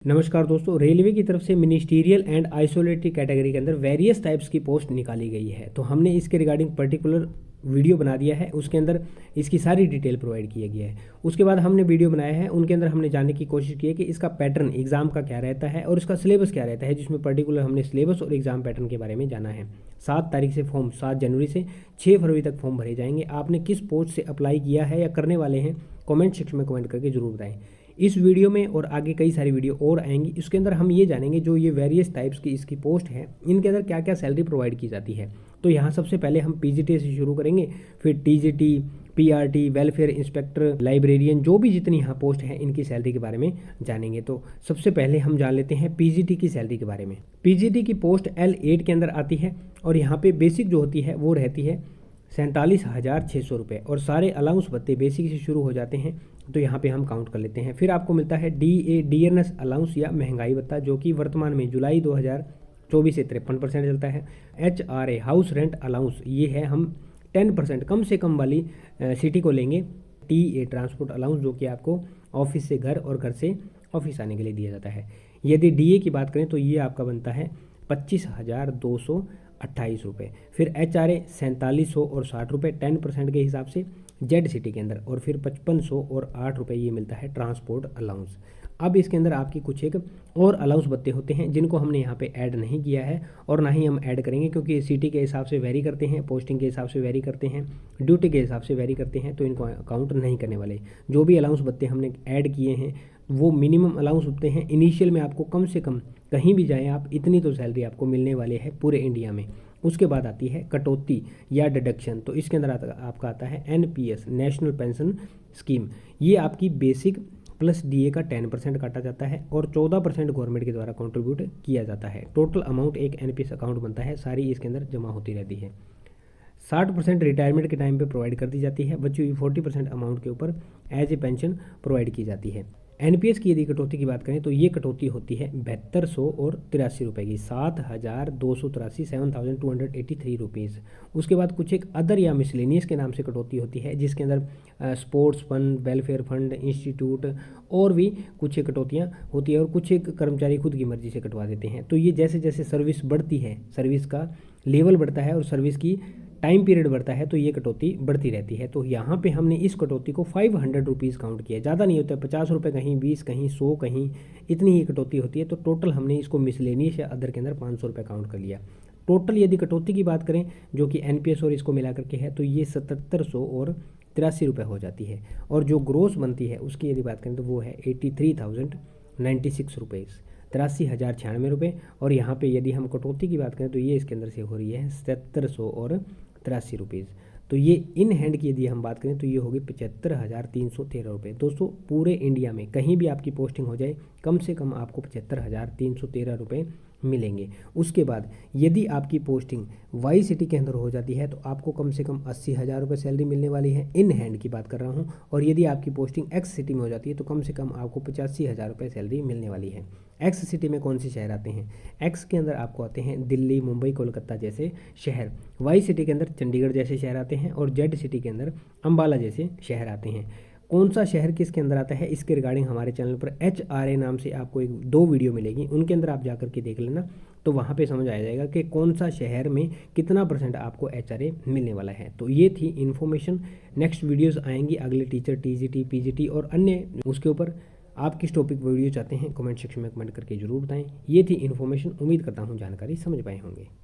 नमस्कार दोस्तों, रेलवे की तरफ से मिनिस्टीरियल एंड आइसोलेटेड कैटेगरी के अंदर वेरियस टाइप्स की पोस्ट निकाली गई है। तो हमने इसके रिगार्डिंग पर्टिकुलर वीडियो बना दिया है, उसके अंदर इसकी सारी डिटेल प्रोवाइड किया गया है। उसके बाद हमने वीडियो बनाया है, उनके अंदर हमने जानने की कोशिश की है कि इसका पैटर्न एग्जाम का क्या रहता है और इसका सिलेबस क्या रहता है, जिसमें पर्टिकुलर हमने सिलेबस और एग्जाम पैटर्न के बारे में जाना है। 7 तारीख से फॉर्म 7 जनवरी से 6 फरवरी तक फॉर्म भरे जाएंगे। आपने किस पोस्ट से अप्लाई किया है या करने वाले हैं, कमेंट सेक्शन में कमेंट करके जरूर बताएं। इस वीडियो में और आगे कई सारी वीडियो और आएंगी, इसके अंदर हम ये जानेंगे जो ये वेरियस टाइप्स की इसकी पोस्ट है, इनके अंदर क्या क्या सैलरी प्रोवाइड की जाती है। तो यहाँ सबसे पहले हम पीजीटी से शुरू करेंगे, फिर TGT, PRT, welfare inspector, librarian, जो भी जितनी यहाँ पोस्ट है इनकी सैलरी के बारे में जानेंगे। तो सबसे पहले हम जान लेते हैं पीजीटी की सैलरी के बारे में। पीजीटी की पोस्ट L8 के अंदर आती है और यहाँ पे बेसिक जो होती है वो रहती है 47,600 रुपये और सारे अलाउंस भत्ते बेसिक से शुरू हो जाते हैं। तो यहाँ पे हम काउंट कर लेते हैं। फिर आपको मिलता है डीएनएस अलाउंस या महंगाई भत्ता, जो कि वर्तमान में जुलाई 2024 से 53% चलता है। HRA हाउस रेंट अलाउंस, ये है हम 10% कम से कम वाली सिटी को लेंगे। TA ट्रांसपोर्ट अलाउंस, जो कि आपको ऑफिस से घर और घर से ऑफिस आने के लिए दिया जाता है। यदि DA की बात करें तो ये आपका बनता है 25,228 रुपये। फिर HRA 4700 और 60 रुपये 10% के हिसाब से जेड सिटी के अंदर, और फिर 5500 और 8 रुपये ये मिलता है ट्रांसपोर्ट अलाउंस। अब इसके अंदर आपकी कुछ एक और अलाउंस भत्ते होते हैं जिनको हमने यहाँ पे ऐड नहीं किया है और ना ही हम ऐड करेंगे, क्योंकि सिटी के हिसाब से वेरी करते हैं, पोस्टिंग के हिसाब से वेरी करते हैं, ड्यूटी के हिसाब से वेरी करते हैं, तो इनको काउंट नहीं करने वाले। जो भी अलाउंस भत्ते हमने ऐड किए हैं वो मिनिमम अलाउंस होते हैं। इनिशियल में आपको कम से कम कहीं भी जाएँ आप, इतनी तो सैलरी आपको मिलने वाली है पूरे इंडिया में। उसके बाद आती है कटौती या डिडक्शन। तो इसके अंदर आपका आता है NPS, नेशनल पेंशन स्कीम। ये आपकी बेसिक प्लस DA का 10% काटा जाता है और 14% गवर्नमेंट के द्वारा कंट्रीब्यूट किया जाता है। टोटल अमाउंट एक NPS अकाउंट बनता है, सारी इसके अंदर जमा होती रहती है। 60% रिटायरमेंट के टाइम पे प्रोवाइड कर दी जाती है। बची हुई 40% अमाउंट के ऊपर एज ए पेंशन प्रोवाइड की जाती है। NPS की यदि कटौती की बात करें तो ये कटौती होती है 7200 और 83 रुपये की, 7,283 7,283 रुपीज़। उसके बाद कुछ एक अदर या मिसलेनियस के नाम से कटौती होती है, जिसके अंदर sports fund, welfare fund, institute और भी कुछ एक कटौतियाँ होती है, और कुछ एक कर्मचारी खुद की मर्जी से कटवा देते हैं। तो ये जैसे जैसे सर्विस बढ़ती है, सर्विस का लेवल बढ़ता है और सर्विस की टाइम पीरियड बढ़ता है, तो ये कटौती बढ़ती रहती है। तो यहाँ पे हमने इस कटौती को 500 रुपीज़ काउंट किया, ज़्यादा नहीं होता है, 50 रुपये कहीं, 20 कहीं, 100 कहीं, इतनी ही कटौती होती है। तो टोटल हमने इसको मिसलेनियस या अदर के अंदर 500 रुपये काउंट कर लिया। टोटल यदि कटौती की बात करें जो कि NPS और इसको मिला करके है, तो ये 7700 और 83 रुपये हो जाती है। और जो ग्रोस बनती है उसकी यदि बात करें तो वो है 83,096 रुपीज़, 83,096 रुपये। और यहाँ पे यदि हम कटौती की बात करें तो ये इसके अंदर से हो रही है 7700 और 83 रुपीज़। तो ये इन हैंड की यदि हम बात करें तो ये होगी 75,313 रुपये। दोस्तों, पूरे इंडिया में कहीं भी आपकी पोस्टिंग हो जाए, कम से कम आपको 75,313 रुपये मिलेंगे। उसके बाद यदि आपकी पोस्टिंग वाई सिटी के अंदर हो जाती है तो आपको कम से कम 80,000 रुपये सैलरी मिलने वाली है, इन हैंड की बात कर रहा हूँ। और यदि आपकी पोस्टिंग एक्स सिटी में हो जाती है तो कम से कम आपको 85,000 रुपये सैलरी मिलने वाली है। एक्स सिटी में कौन से शहर आते हैं? एक्स के अंदर आपको आते हैं दिल्ली, मुंबई, कोलकाता जैसे शहर। वाई सिटी के अंदर चंडीगढ़ जैसे शहर आते हैं और जेड सिटी के अंदर अम्बाला जैसे शहर आते हैं। कौन सा शहर किसके अंदर आता है, इसके रिगार्डिंग हमारे चैनल पर HRA नाम से आपको 2 वीडियो मिलेगी, उनके अंदर आप जाकर के देख लेना, तो वहाँ पे समझ आ जाएगा कि कौन सा शहर में कितना % आपको HRA मिलने वाला है। तो ये थी इन्फॉर्मेशन। नेक्स्ट वीडियोस आएंगी अगले टीचर, TGT, PGT और अन्य उसके ऊपर। आप किस टॉपिक वीडियो चाहते हैं कमेंट सेक्शन में कमेंट करके जरूर बताएं। ये थी इन्फॉर्मेशन। उम्मीद करता हूँ जानकारी समझ पाए होंगे।